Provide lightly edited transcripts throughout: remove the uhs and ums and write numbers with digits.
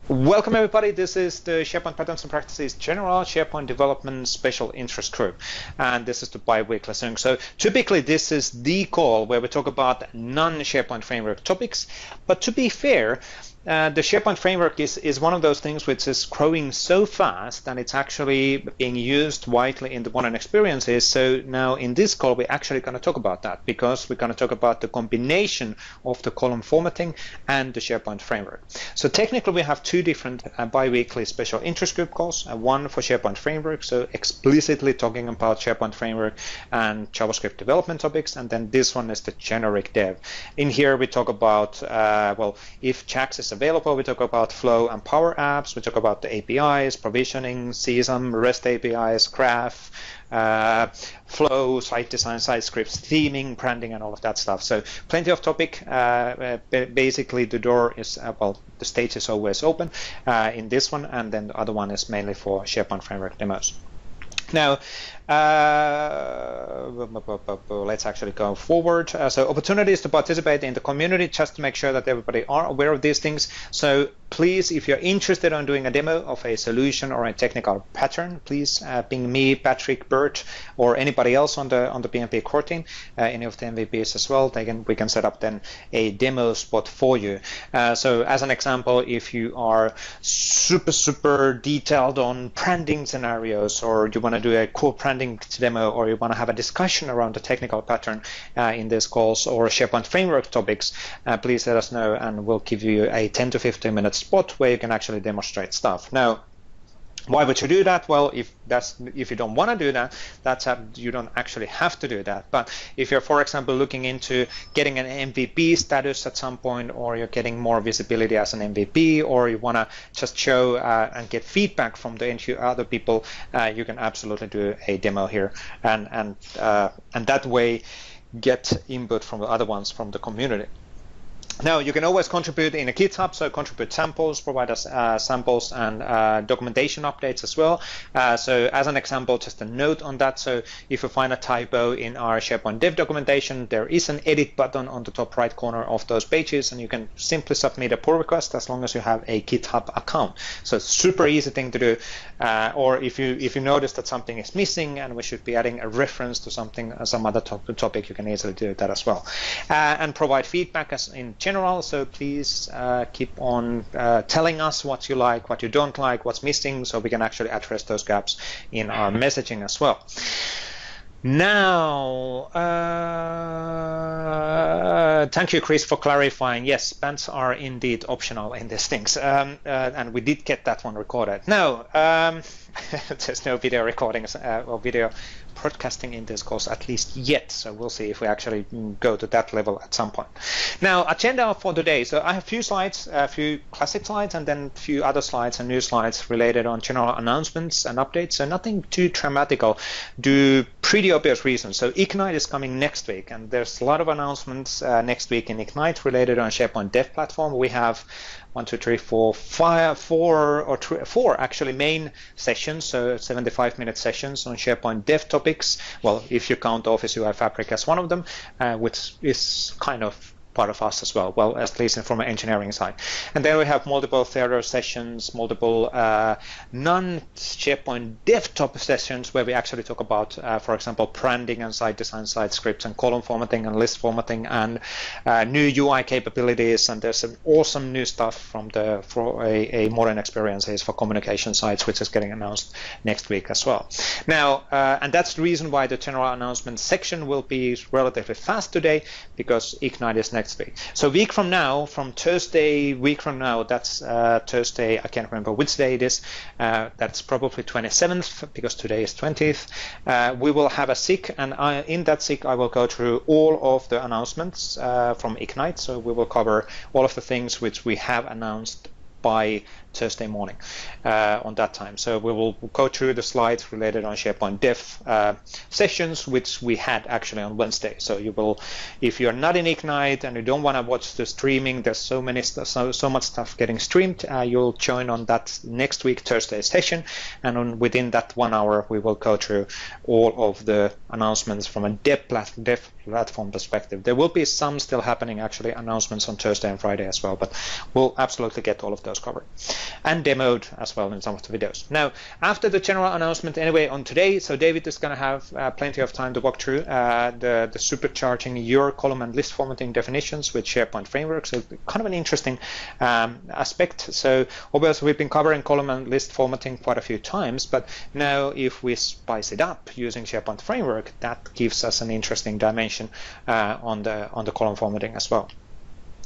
Welcome everybody, this is the SharePoint Patterns and Practices General SharePoint Development Special Interest Group, and this is the bi-weekly thing. So typically this is the call where we talk about non-SharePoint Framework topics, but to be fair, the SharePoint Framework is one of those things which is growing so fast and it's actually being used widely in the modern experiences. So now in this call, we're actually going to talk about that because we're going to talk about the combination of the column formatting and the SharePoint Framework. So technically, we have two different bi-weekly special interest group calls, one for SharePoint Framework, so explicitly talking about SharePoint Framework and JavaScript development topics, and then this one is the generic dev. In here, we talk about, well, if Jax is available, we talk about Flow and Power Apps, we talk about the APIs, provisioning, CSAM, REST APIs, Graph, Flow, site design, site scripts, theming, branding, and all of that stuff. So plenty of topic. Basically, the door is, well, the stage is always open in this one, and then the other one is mainly for SharePoint Framework demos. Now, let's actually go forward. So opportunities to participate in the community, just to make sure that everybody are aware of these things. So please, if you're interested in doing a demo of a solution or a technical pattern, please ping me, Patrick, Bert, or anybody else on the PMP core team, any of the MVPs as well. We can set up then a demo spot for you. So as an example, if you are super detailed on branding scenarios, or you want to do a cool branding demo, or you want to have a discussion around the technical pattern in these calls or SharePoint Framework topics, please let us know and we'll give you a 10 to 15 minute spot where you can actually demonstrate stuff. Now, why would you do that? Well, if you don't want to do that, you don't actually have to do that. But if you're, for example, looking into getting an MVP status at some point, or you're getting more visibility as an MVP, or you want to just show and get feedback from the other people, you can absolutely do a demo here, and that way get input from the other ones from the community. Now, you can always contribute in a GitHub, so contribute samples, provide us samples and documentation updates as well. So as an example, just a note on that. So if you find a typo in our SharePoint dev documentation, there is an edit button on the top right corner of those pages, and you can simply submit a pull request as long as you have a GitHub account. So it's super easy thing to do. Or if you notice that something is missing and we should be adding a reference to something, some other topic, you can easily do that as well. And provide feedback as in general, so please keep on telling us what you like, what you don't like, what's missing, so we can actually address those gaps in our messaging as well. Now, thank you, Chris, for clarifying. Yes, bands are indeed optional in these things, and we did get that one recorded. Now, there's no video recordings or video broadcasting in this course, at least yet, so we'll see if we actually go to that level at some point. Now, agenda for today. So I have a few slides, a few classic slides, and then a few other slides and new slides related on general announcements and updates, so nothing too dramatical, due pretty obvious reasons. So Ignite is coming next week, and there's a lot of announcements next week in Ignite related on SharePoint Dev Platform. We have 4 actually main sessions, so 75-minute sessions on SharePoint Dev topics. Well, if you count Office UI Fabric as one of them, which is kind of part of us as well, well, at least from an engineering side. And then we have multiple theater sessions, multiple non-SharePoint dev top sessions where we actually talk about, for example, branding and site design, site scripts and column formatting and list formatting and new UI capabilities. And there's some awesome new stuff from for a modern experiences for communication sites, which is getting announced next week as well. Now, and that's the reason why the general announcement section will be relatively fast today, because Ignite is next week. So week from now, from Thursday, week from now, that's Thursday, I can't remember which day it is, that's probably 27th, because today is 20th, we will have a SIG, and in that SIG I will go through all of the announcements from Ignite, so we will cover all of the things which we have announced by Thursday morning on that time. So we will go through the slides related on SharePoint Dev sessions, which we had actually on Wednesday. So you will, if you're not in Ignite and you don't want to watch the streaming, there's so much stuff getting streamed, you'll join on that next week Thursday session, and within that 1 hour we will go through all of the announcements from a dev platform perspective. There will be some still happening, actually, announcements on Thursday and Friday as well, but we'll absolutely get all of those those covered and demoed as well in some of the videos. Now, after the general announcement anyway on today, so David is going to have plenty of time to walk through the supercharging your column and list formatting definitions with SharePoint Framework. So kind of an interesting aspect. So obviously we've been covering column and list formatting quite a few times, but now if we spice it up using SharePoint Framework, that gives us an interesting dimension on the column formatting as well.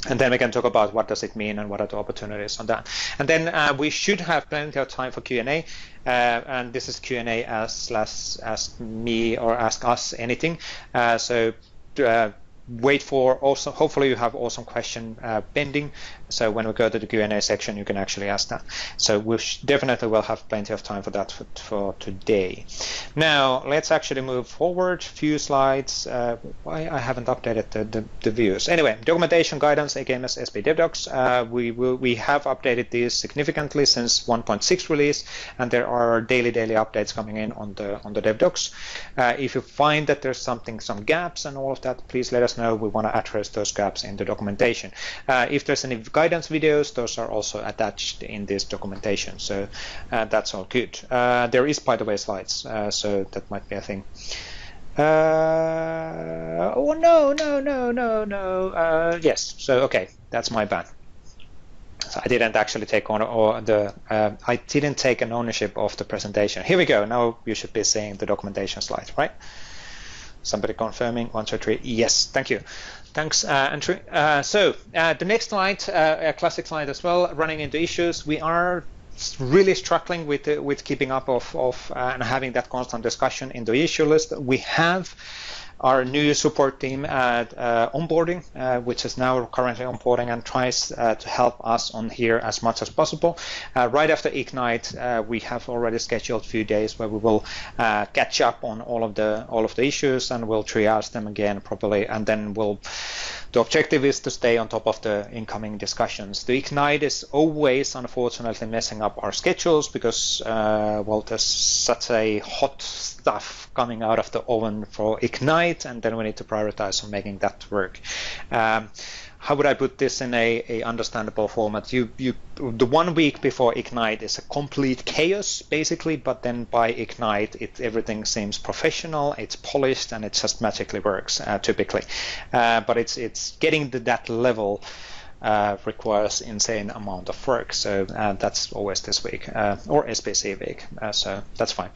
And then we can talk about what does it mean and what are the opportunities on that. And then we should have plenty of time for Q&A. And this is Q&A ask me or ask us anything. So wait for also, hopefully you have awesome question pending. So when we go to the Q&A section, you can actually ask that. So we definitely will have plenty of time for that for today. Now let's actually move forward. Few slides. Why I haven't updated the views. Anyway, documentation guidance, AKMS SP DevDocs. We have updated these significantly since 1.6 release, and there are daily updates coming in on the DevDocs. If you find that there's some gaps and all of that, please let us know. We want to address those gaps in the documentation. If there's any guidance videos, those are also attached in this documentation, so that's all good. There is, by the way, slides, so that might be a thing. Oh no. Yes, so okay, that's my bad. So I didn't actually take on I didn't take an ownership of the presentation. Here we go. Now you should be seeing the documentation slides, right? Somebody confirming 1, 2, 3. Yes, thank you. Thanks, Andrew. So the next slide, a classic slide as well, running into issues. We are really struggling with keeping up and having that constant discussion in the issue list. We have our new support team at onboarding, which is now currently onboarding and tries to help us on here as much as possible. Right after Ignite, we have already scheduled a few days where we will catch up on all of the issues, and we'll triage them again properly, and then the objective is to stay on top of the incoming discussions. The Ignite is always, unfortunately, messing up our schedules because, well, there's such a hot stuff coming out of the oven for Ignite, and then we need to prioritize on making that work. How would I put this in a understandable format? The 1 week before Ignite is a complete chaos, basically, but then by Ignite, everything seems professional, it's polished, and it just magically works, typically. But it's getting to that level requires insane amount of work. So that's always this week, or SPC week. So that's fine.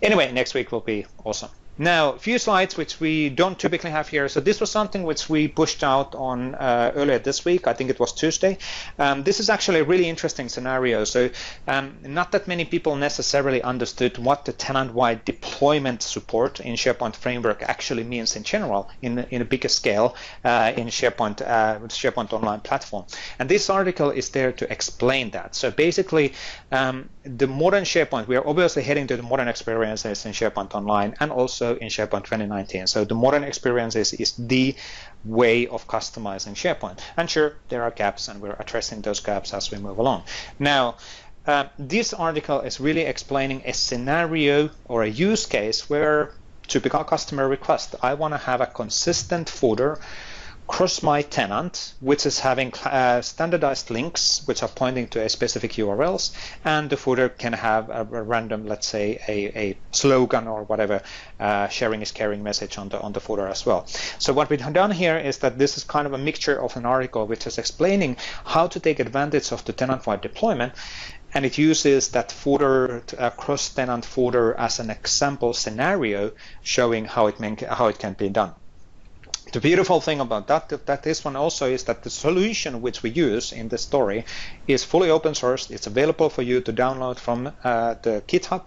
Anyway, next week will be awesome. Now, a few slides which we don't typically have here. So this was something which we pushed out on earlier this week. I think it was Tuesday. This is actually a really interesting scenario. So not that many people necessarily understood what the tenant-wide deployment support in SharePoint Framework actually means in general, in a bigger scale in SharePoint Online platform. And this article is there to explain that. So basically, the modern SharePoint, we are obviously heading to the modern experiences in SharePoint Online and also in SharePoint 2019. So the modern experiences is the way of customizing SharePoint. And sure, there are gaps, and we're addressing those gaps as we move along. Now, this article is really explaining a scenario or a use case where typical customer request, I want to have a consistent footer across my tenant, which is having standardized links which are pointing to a specific URLs, and the footer can have a random, let's say, a slogan or whatever, sharing is caring message on the footer as well. So what we've done here is that this is kind of a mixture of an article which is explaining how to take advantage of the tenant-wide deployment, and it uses that footer, cross-tenant footer, as an example scenario showing how it can be done. The beautiful thing about that this one also is that the solution which we use in the story is fully open source. It's available for you to download from the GitHub.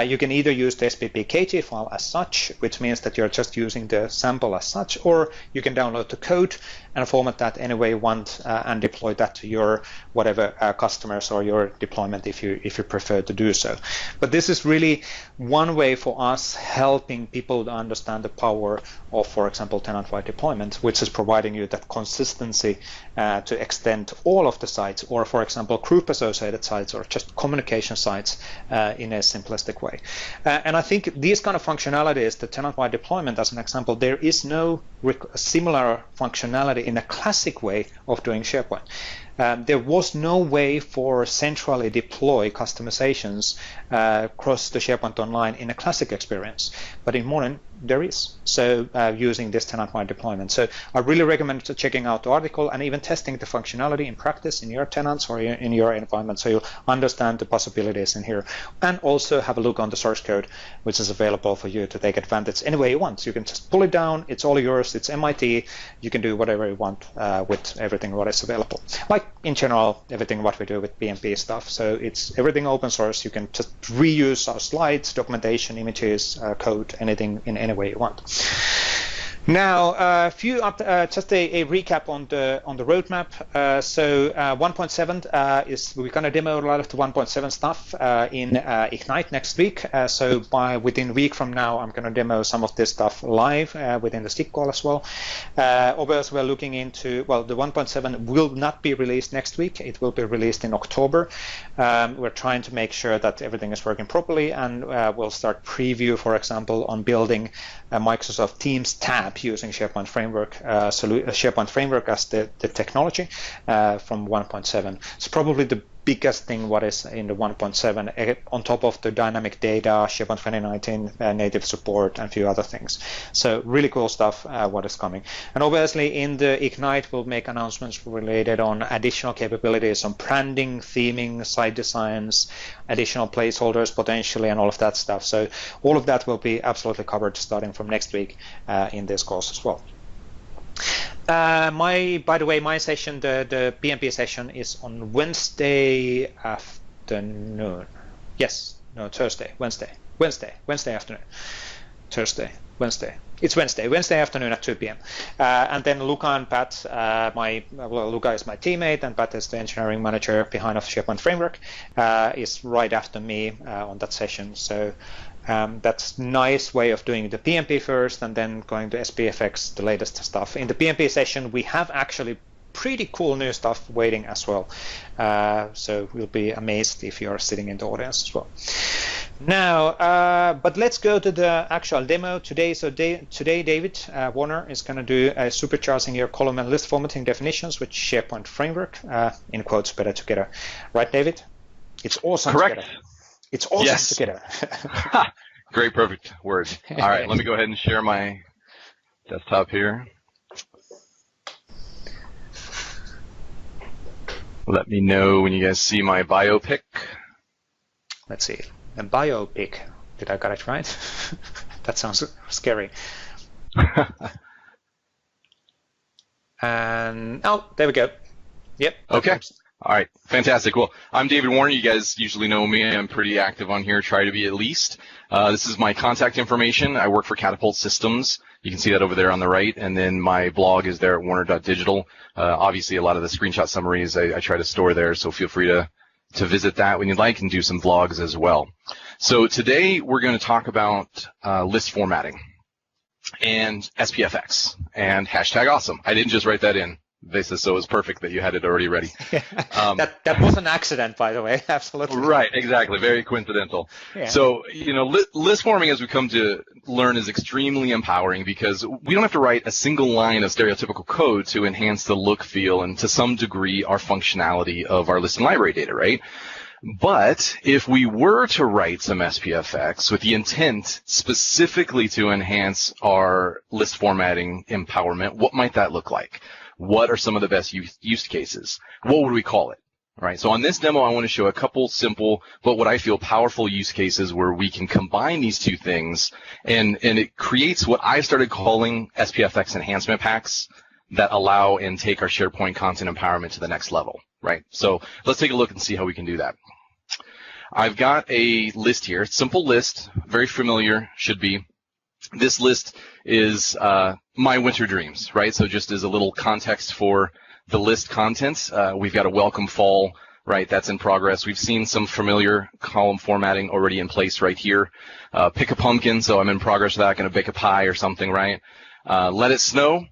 You can either use the SPPKG file as such, which means that you're just using the sample as such, or you can download the code and format that any way you want and deploy that to your whatever customers or your deployment if you prefer to do so. But this is really one way for us helping people to understand the power of, for example, tenant-wide deployment, which is providing you that consistency to extend all of the sites, or for example group associated sites or just communication sites in a simplistic way. And I think these kind of functionalities, the tenant-wide deployment as an example, there is no similar functionality in a classic way of doing SharePoint. there was no way for centrally deploy customizations across the SharePoint Online in a classic experience, but in modern there is. So using this tenant-wide deployment. So I really recommend checking out the article and even testing the functionality in practice in your tenants or in your environment, so you'll understand the possibilities in here. And also have a look on the source code, which is available for you to take advantage any way you want. You can just pull it down. It's all yours. It's MIT. You can do whatever you want with everything what is available. Like in general, everything what we do with PnP stuff. So it's everything open source. You can just reuse our slides, documentation, images, code, anything in any way you want. Now, just a recap on the roadmap. So 1.7 is we're going to demo a lot of the 1.7 stuff in Ignite next week. So within a week from now, I'm going to demo some of this stuff live within the SIG call as well. Obviously, we're looking into, well, the 1.7 will not be released next week. It will be released in October. We're trying to make sure that everything is working properly, and we'll start preview, for example, on building a Microsoft Teams tab using SharePoint Framework, SharePoint Framework as the technology from 1.7. It's probably the biggest thing what is in the 1.7 on top of the dynamic data, SharePoint 2019 native support, and a few other things. So really cool stuff what is coming. And obviously in the Ignite we'll make announcements related on additional capabilities on branding, theming, site designs, additional placeholders potentially, and all of that stuff. So all of that will be absolutely covered starting from next week in this course as well. By the way, my session, the PnP session, is on Wednesday afternoon. Yes, no, Thursday, Wednesday afternoon. Wednesday. It's Wednesday afternoon at 2 p.m. And then Luca and Pat, Luca is my teammate, and Pat is the engineering manager behind of SharePoint Framework, is right after me on that session. So that's a nice way of doing the PnP first and then going to SPFX, the latest stuff. In the PnP session, we have actually pretty cool new stuff waiting as well. So you'll be amazed if you're sitting in the audience as well. Now, but let's go to the actual demo today. So today, David Warner is going to do supercharging your column and list formatting definitions with SharePoint Framework, in quotes, better together. Right, David? It's awesome. Correct. Together. It's awesome yes. together. Great, perfect word. All right, let me go ahead and share my desktop here. Let me know when you guys see my biopic. Let's see. A biopic. Did I get it right? That sounds scary. And oh, there we go. Yep. Okay. All right, fantastic. Well, I'm David Warner. You guys usually know me. I'm pretty active on here, try to be at least. This is my contact information. I work for Catapult Systems. You can see that over there on the right. And then my blog is there at warner.digital. Obviously, a lot of the screenshot summaries I try to store there, so feel free to visit that when you'd like and do some vlogs as well. So today we're going to talk about list formatting and SPFX and #awesome. I didn't just write that in. They said so it was perfect that you had it already ready. That was an accident, by the way. Absolutely. Right, exactly. Very coincidental. Yeah. So, list formatting, as we come to learn, is extremely empowering because we don't have to write a single line of stereotypical code to enhance the look, feel, and to some degree our functionality of our list and library data, right? But if we were to write some SPFX with the intent specifically to enhance our list formatting empowerment, what might that look like? What are some of the best use cases? What would we call it? All right, so on this demo, I want to show a couple simple, but what I feel powerful use cases where we can combine these two things, and it creates what I started calling SPFX enhancement packs that allow and take our SharePoint content empowerment to the next level, right? So let's take a look and see how we can do that. I've got a list here, simple list, very familiar, should be. This list is my winter dreams, right? So just as a little context for the list content, we've got a welcome fall, right? That's in progress. We've seen some familiar column formatting already in place right here. Pick a pumpkin, so I'm in progress with that. Going to bake a pie or something, right? Let it snow.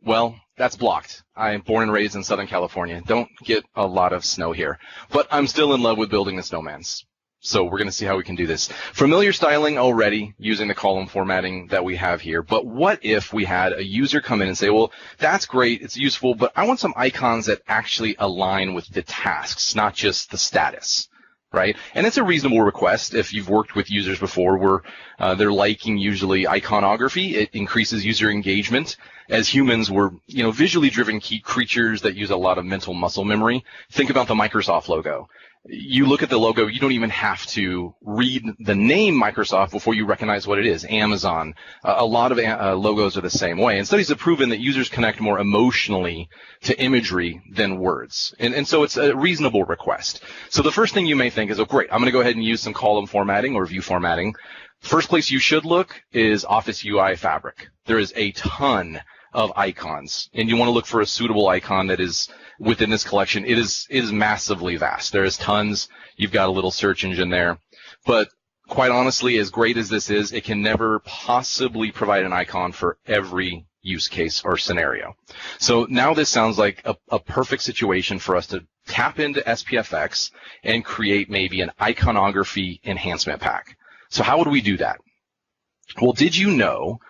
Well, that's blocked. I'm born and raised in Southern California. Don't get a lot of snow here. But I'm still in love with building the snowmans. So we're going to see how we can do this. Familiar styling already using the column formatting that we have here. But what if we had a user come in and say, well, that's great, it's useful, but I want some icons that actually align with the tasks, not just the status, right? And it's a reasonable request if you've worked with users before where they're liking usually iconography. It increases user engagement. As humans, we're visually driven key creatures that use a lot of mental muscle memory. Think about the Microsoft logo. You look at the logo, you don't even have to read the name Microsoft before you recognize what it is. Amazon, a lot of logos are the same way. And studies have proven that users connect more emotionally to imagery than words. And so it's a reasonable request. So the first thing you may think is, oh, great, I'm going to go ahead and use some column formatting or view formatting. First place you should look is Office UI Fabric. There is a ton of icons, and you want to look for a suitable icon that is within this collection. It is massively vast. There is tons. You've got a little search engine there. But quite honestly, as great as this is, it can never possibly provide an icon for every use case or scenario. So now this sounds like a perfect situation for us to tap into SPFX and create maybe an iconography enhancement pack. So how would we do that? Well, did you know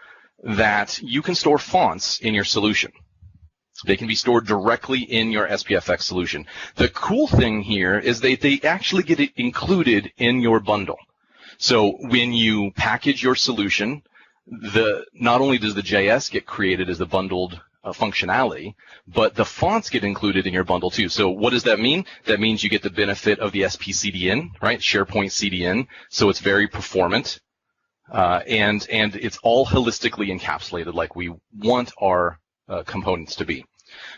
that you can store fonts in your solution? They can be stored directly in your SPFX solution. The cool thing here is they actually get it included in your bundle. So when you package your solution, not only does the JS get created as the bundled functionality, but the fonts get included in your bundle too. So what does that mean? That means you get the benefit of the SPCDN, right? SharePoint CDN. So it's very performant. And it's all holistically encapsulated like we want our components to be.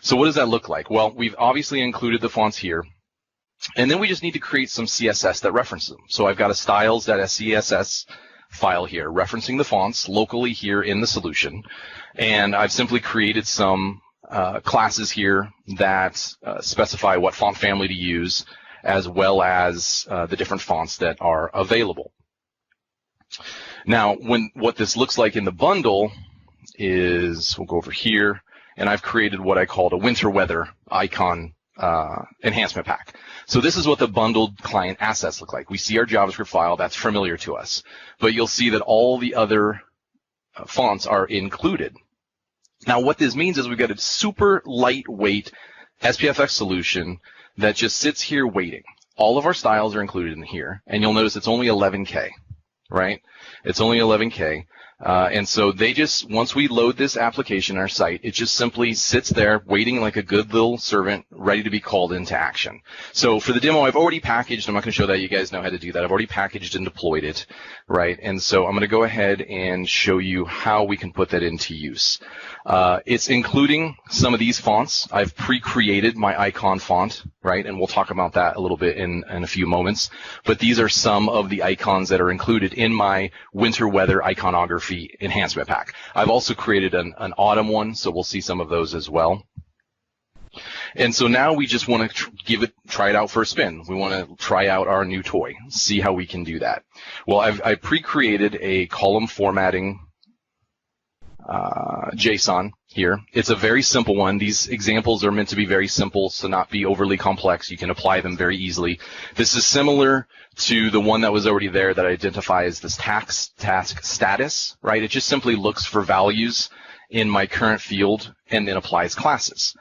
So what does that look like? Well, we've obviously included the fonts here, and then we just need to create some CSS that references them. So I've got a styles.scss file here referencing the fonts locally here in the solution, and I've simply created some classes here that specify what font family to use, as well as the different fonts that are available. Now, what this looks like in the bundle is, we'll go over here, and I've created what I called a winter weather icon enhancement pack. So this is what the bundled client assets look like. We see our JavaScript file, that's familiar to us, but you'll see that all the other fonts are included. Now what this means is we've got a super lightweight SPFX solution that just sits here waiting. All of our styles are included in here, and you'll notice it's only 11K, right? It's only 11K. And so they just, once we load this application on our site, it just simply sits there waiting like a good little servant ready to be called into action. So for the demo, I've already packaged, I'm not going to show that, you guys know how to do that. I've already packaged and deployed it, right? And so I'm going to go ahead and show you how we can put that into use. It's including some of these fonts. I've pre-created my icon font, right? And we'll talk about that a little bit in a few moments. But these are some of the icons that are included in my winter weather iconography enhancement pack. I've also created an autumn one, so we'll see some of those as well. And so now we just want to try it out for a spin. We want to try out our new toy, see how we can do that. Well, I've pre-created a column formatting JSON here. It's a very simple one. These examples are meant to be very simple, so not be overly complex. You can apply them very easily. This is similar to the one that was already there that identifies this task status, right? It just simply looks for values in my current field and then applies classes.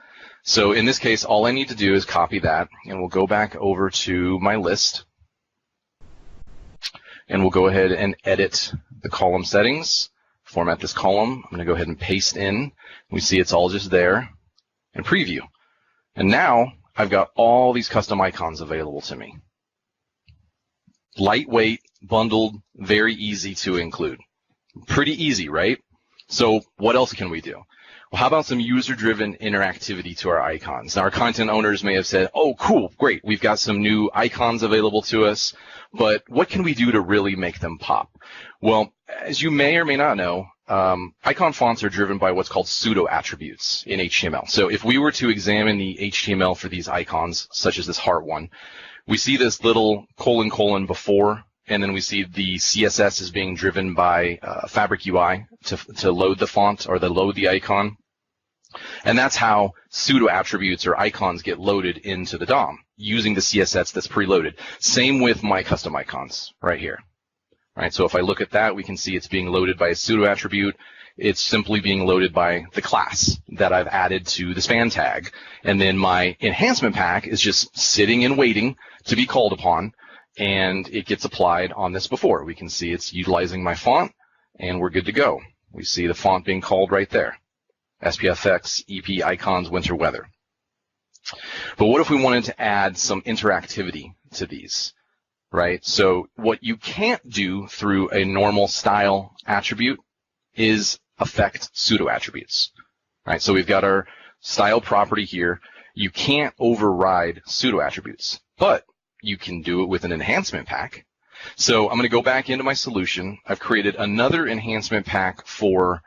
So in this case, all I need to do is copy that, and we'll go back over to my list, and we'll go ahead and edit the column settings. Format this column. I'm going to go ahead and paste in. We see it's all just there, and preview. And now I've got all these custom icons available to me. Lightweight, bundled, very easy to include. Pretty easy, right? So what else can we do? Well, how about some user-driven interactivity to our icons? Now, our content owners may have said, oh, cool, great, we've got some new icons available to us, but what can we do to really make them pop? Well, as you may or may not know, icon fonts are driven by what's called pseudo-attributes in HTML. So if we were to examine the HTML for these icons, such as this heart one, we see this little colon before, and then we see the CSS is being driven by Fabric UI to load the font or to load the icon. And that's how pseudo attributes or icons get loaded into the DOM using the CSS that's preloaded. Same with my custom icons right here. All right, so if I look at that, we can see it's being loaded by a pseudo attribute. It's simply being loaded by the class that I've added to the span tag. And then my enhancement pack is just sitting and waiting to be called upon, and it gets applied on this before. We can see it's utilizing my font, and we're good to go. We see the font being called right there. SPFX, EP, icons, winter weather. But what if we wanted to add some interactivity to these, right? So what you can't do through a normal style attribute is affect pseudo attributes, right? So we've got our style property here. You can't override pseudo attributes, but you can do it with an enhancement pack. So I'm going to go back into my solution. I've created another enhancement pack for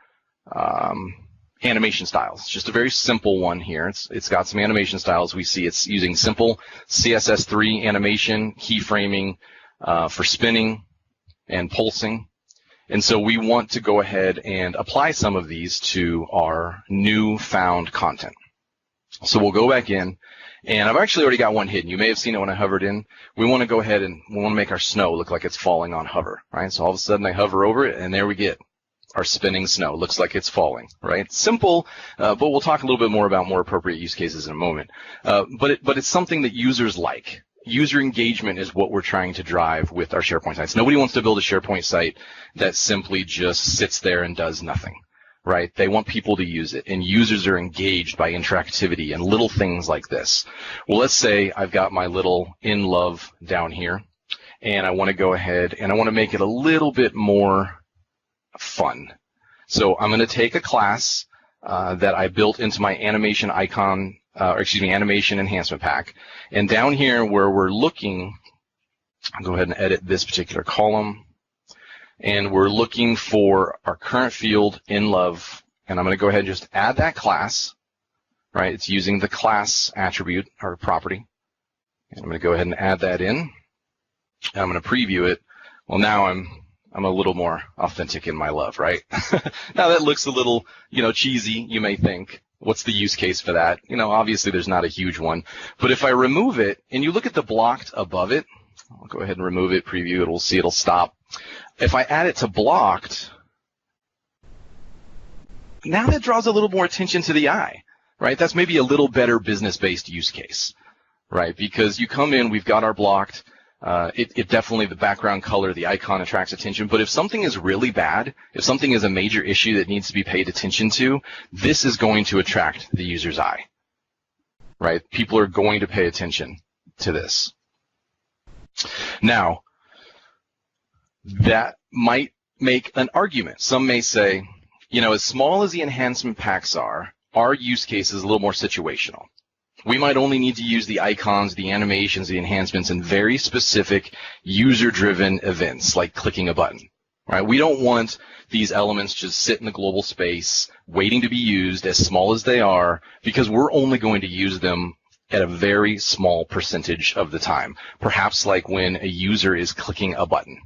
animation styles. Just a very simple one here. It's got some animation styles. We see it's using simple CSS3 animation, keyframing for spinning and pulsing. And so we want to go ahead and apply some of these to our newfound content. So we'll go back in, and I've actually already got one hidden. You may have seen it when I hovered in. We want to go ahead and we want to make our snow look like it's falling on hover, right? So all of a sudden I hover over it, and there we get our spinning snow. Looks like it's falling, right? Simple, but we'll talk a little bit more about more appropriate use cases in a moment. But it's something that users like. User engagement is what we're trying to drive with our SharePoint sites. Nobody wants to build a SharePoint site that simply just sits there and does nothing, right? They want people to use it, and users are engaged by interactivity and little things like this. Well, let's say I've got my little in love down here, and I want to go ahead and I want to make it a little bit more fun. So I'm going to take a class that I built into my animation icon, animation enhancement pack. And down here where we're looking, I'll go ahead and edit this particular column. And we're looking for our current field in love. And I'm going to go ahead and just add that class, right? It's using the class attribute or property. And I'm going to go ahead and add that in. And I'm going to preview it. Well, now I'm a little more authentic in my love, right? Now that looks a little, cheesy, you may think. What's the use case for that? Obviously there's not a huge one. But if I remove it, and you look at the blocked above it, I'll go ahead and remove it, preview it, we'll see it'll stop. If I add it to blocked, now that draws a little more attention to the eye, right? That's maybe a little better business-based use case, right? Because you come in, we've got our blocked, it definitely, the background color, the icon attracts attention. But if something is really bad, if something is a major issue that needs to be paid attention to, this is going to attract the user's eye, right? People are going to pay attention to this. Now, that might make an argument. Some may say, as small as the enhancement packs are, our use case is a little more situational. We might only need to use the icons, the animations, the enhancements in very specific user-driven events, like clicking a button, right? We don't want these elements just sit in the global space, waiting to be used as small as they are, because we're only going to use them at a very small percentage of the time, perhaps like when a user is clicking a button.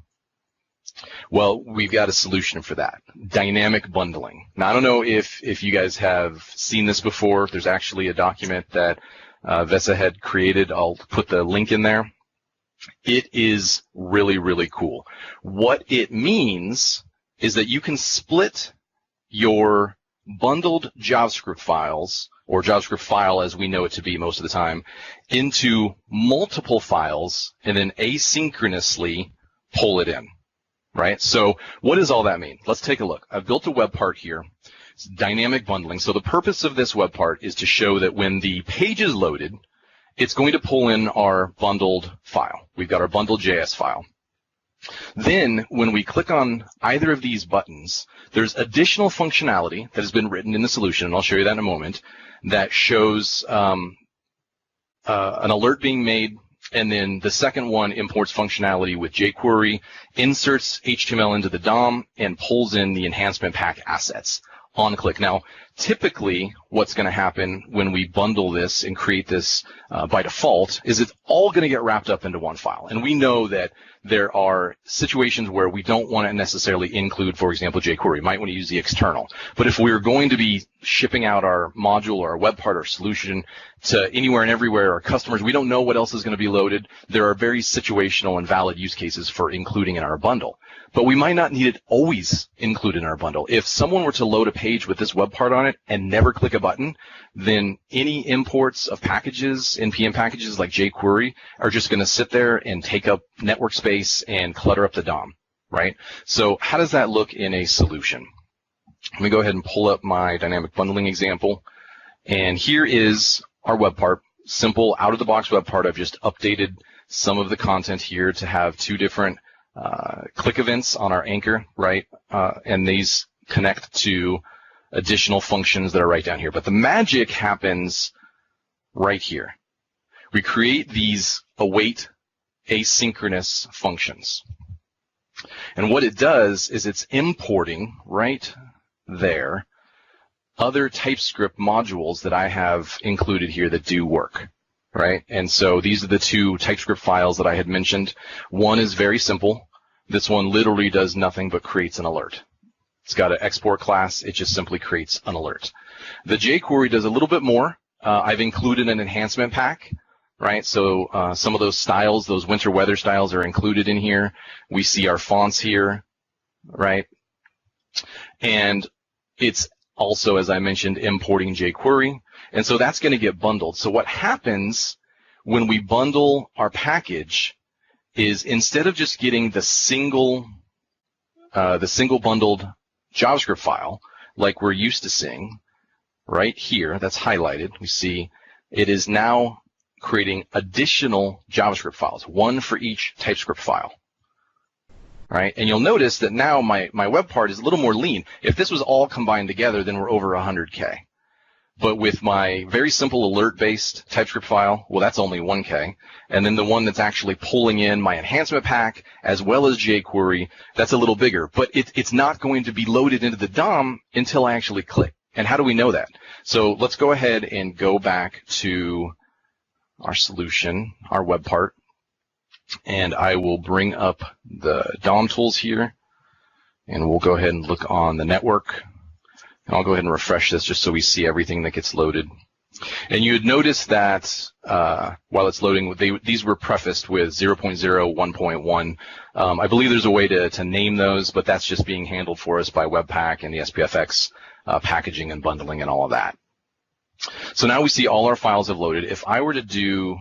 Well, we've got a solution for that, dynamic bundling. Now, I don't know if you guys have seen this before. There's actually a document that Vesa had created. I'll put the link in there. It is really, really cool. What it means is that you can split your bundled JavaScript files, or JavaScript file as we know it to be most of the time, into multiple files and then asynchronously pull it in. Right? So what does all that mean? Let's take a look. I've built a web part here. It's dynamic bundling. So the purpose of this web part is to show that when the page is loaded, it's going to pull in our bundled file. We've got our bundled.js file. Then when we click on either of these buttons, there's additional functionality that has been written in the solution, and I'll show you that in a moment, that shows an alert being made. And then the second one imports functionality with jQuery, inserts HTML into the DOM, and pulls in the enhancement pack assets on click. Now, typically what's going to happen when we bundle this and create this by default is it's all going to get wrapped up into one file. And we know that there are situations where we don't want to necessarily include, for example, jQuery. We might want to use the external. But if we're going to be shipping out our module or our web part or solution to anywhere and everywhere, our customers, we don't know what else is going to be loaded. There are very situational and valid use cases for including in our bundle. But we might not need it always included in our bundle. If someone were to load a page with this web part on it and never click a button, then any imports of packages, NPM packages like jQuery, are just going to sit there and take up network space and clutter up the DOM, right? So how does that look in a solution? Let me go ahead and pull up my dynamic bundling example. And here is our web part, simple out-of-the-box web part. I've just updated some of the content here to have two different click events on our anchor, right? And these connect to additional functions that are right down here. But the magic happens right here. We create these await asynchronous functions. And what it does is it's importing right there other TypeScript modules that I have included here that do work. Right? And so these are the two TypeScript files that I had mentioned. One is very simple. This one literally does nothing but creates an alert. It's got an export class. It just simply creates an alert. The jQuery does a little bit more. I've included an enhancement pack, right? So some of those styles, those winter weather styles are included in here. We see our fonts here, right? And it's also, as I mentioned, importing jQuery. And so that's going to get bundled. So what happens when we bundle our package is instead of just getting the single bundled JavaScript file like we're used to seeing right here, that's highlighted, we see it is now creating additional JavaScript files, one for each TypeScript file. Right? And you'll notice that now my web part is a little more lean. If this was all combined together, then we're over 100K. But with my very simple alert-based TypeScript file, well, that's only 1K. And then the one that's actually pulling in my enhancement pack as well as jQuery, that's a little bigger. But it's not going to be loaded into the DOM until I actually click. And how do we know that? So let's go ahead and go back to our solution, our web part. And I will bring up the DOM tools here. And we'll go ahead and look on the network. I'll go ahead and refresh this just so we see everything that gets loaded. And you would notice that while it's loading, these were prefaced with 0.0, 1.1. I believe there's a way to name those, but that's just being handled for us by Webpack and the SPFX packaging and bundling and all of that. So now we see all our files have loaded. If I were to do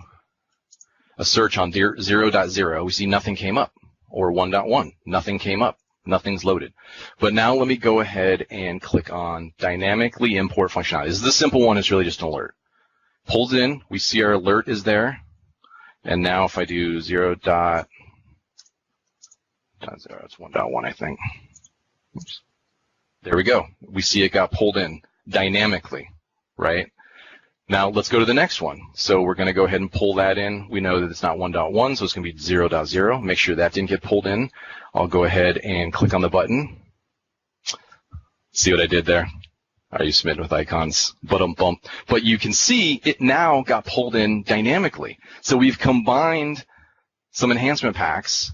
a search on 0.0, we see nothing came up, or 1.1, nothing came up. Nothing's loaded. But now let me go ahead and click on dynamically import functionality. This is the simple one. It's really just an alert. Pulls in. We see our alert is there. And now if I do 0.0, it's 1.1, I think. Oops. There we go. We see it got pulled in dynamically, right? Now let's go to the next one. So we're going to go ahead and pull that in. We know that it's not 1.1, so it's going to be 0.0. Make sure that didn't get pulled in. I'll go ahead and click on the button. See what I did there? Are you smitten with icons? But you can see it now got pulled in dynamically. So we've combined some enhancement packs,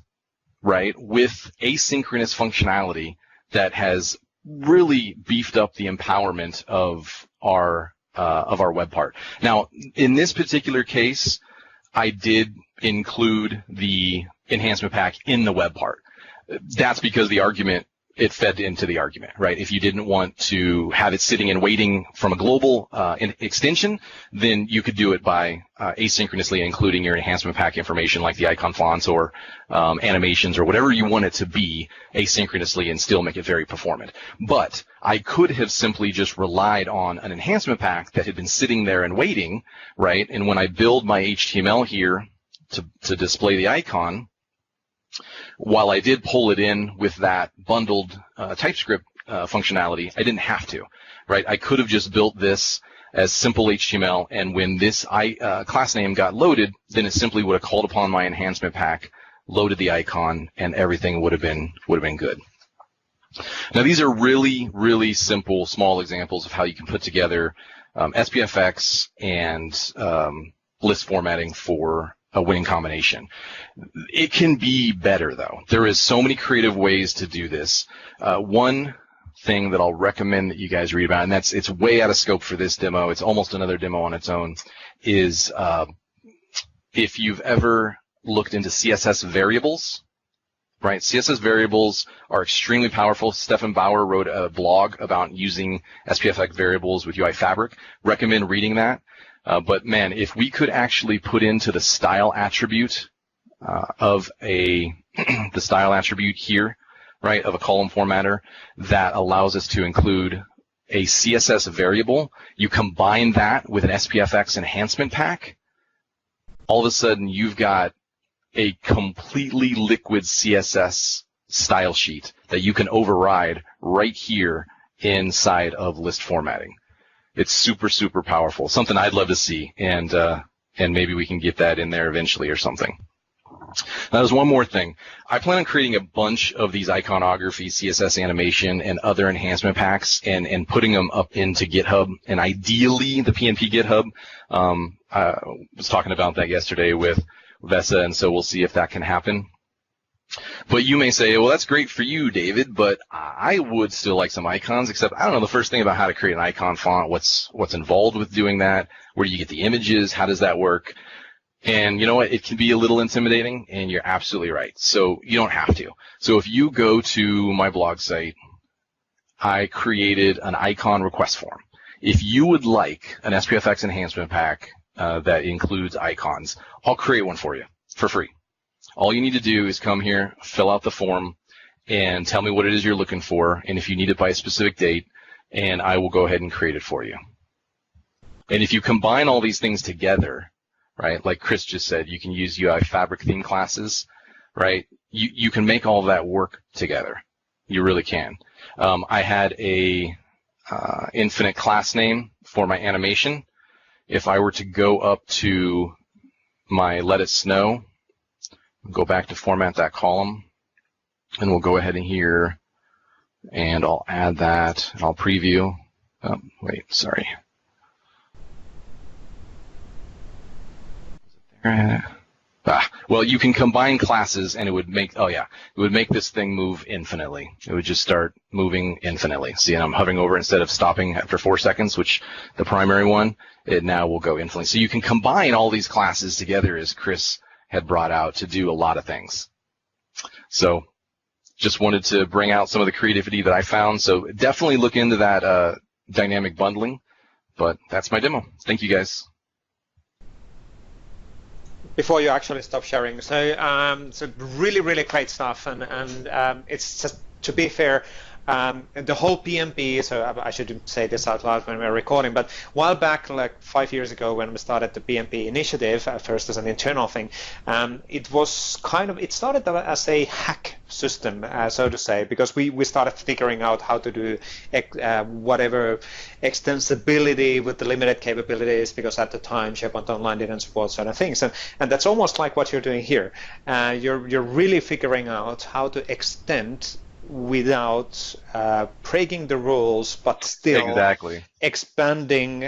right, with asynchronous functionality that has really beefed up the empowerment of our web part. Now, in this particular case, I did include the enhancement pack in the web part. That's because the argument, it fed into the argument, right? If you didn't want to have it sitting and waiting from a global extension, then you could do it by asynchronously including your enhancement pack information like the icon fonts or animations or whatever you want it to be asynchronously and still make it very performant. But I could have simply just relied on an enhancement pack that had been sitting there and waiting, right? And when I build my HTML here to display the icon, while I did pull it in with that bundled TypeScript functionality, I didn't have to, right? I could have just built this as simple HTML, and when this class name got loaded, then it simply would have called upon my enhancement pack, loaded the icon, and everything would have been good. Now, these are really, really simple, small examples of how you can put together SPFX and list formatting for a winning combination. It can be better, though. There is so many creative ways to do this. One thing that I'll recommend that you guys read about, and it's way out of scope for this demo, it's almost another demo on its own, is if you've ever looked into CSS variables, right? CSS variables are extremely powerful. Stefan Bauer wrote a blog about using SPFX variables with UI Fabric. Recommend reading that. But man, if we could actually put into the style attribute of the style attribute here, right, of a column formatter that allows us to include a CSS variable, you combine that with an SPFX enhancement pack, all of a sudden you've got a completely liquid CSS style sheet that you can override right here inside of list formatting. It's super, super powerful. Something I'd love to see, and maybe we can get that in there eventually or something. Now, there's one more thing. I plan on creating a bunch of these iconography, CSS animation, and other enhancement packs and putting them up into GitHub, and ideally the PNP GitHub. I was talking about that yesterday with Vesa, and so we'll see if that can happen. But you may say, well, that's great for you, David, but I would still like some icons, except I don't know the first thing about how to create an icon font, what's involved with doing that, where do you get the images, how does that work? And you know what, it can be a little intimidating, and you're absolutely right. So you don't have to. So if you go to my blog site, I created an icon request form. If you would like an SPFX enhancement pack that includes icons, I'll create one for you for free. All you need to do is come here, fill out the form, and tell me what it is you're looking for, and if you need it by a specific date, and I will go ahead and create it for you. And if you combine all these things together, right, like Chris just said, you can use UI Fabric theme classes, right? You can make all of that work together. You really can. I had a infinite class name for my animation. If I were to go up to my Let It Snow, go back to format that column, and we'll go ahead in here, and I'll add that, and I'll preview. Oh, wait, sorry. Well, you can combine classes, and it would make, it would make this thing move infinitely. It would just start moving infinitely. See, and I'm hovering over instead of stopping after 4 seconds, which the primary one, it now will go infinitely. So you can combine all these classes together, as Chris had brought out, to do a lot of things. So just wanted to bring out some of the creativity that I found. So definitely look into that dynamic bundling. But that's my demo. Thank you, guys. Before you actually stop sharing, so really, really great stuff, and it's just, to be fair, the whole PMP, so I should say this out loud when we're recording, but a while back, like 5 years ago, when we started the PMP initiative, first as an internal thing, it started as a hack system, so to say, because we started figuring out how to do whatever extensibility with the limited capabilities, because at the time SharePoint Online didn't support certain things, and that's almost like what you're doing here. You're really figuring out how to extend without breaking the rules, but still exactly expanding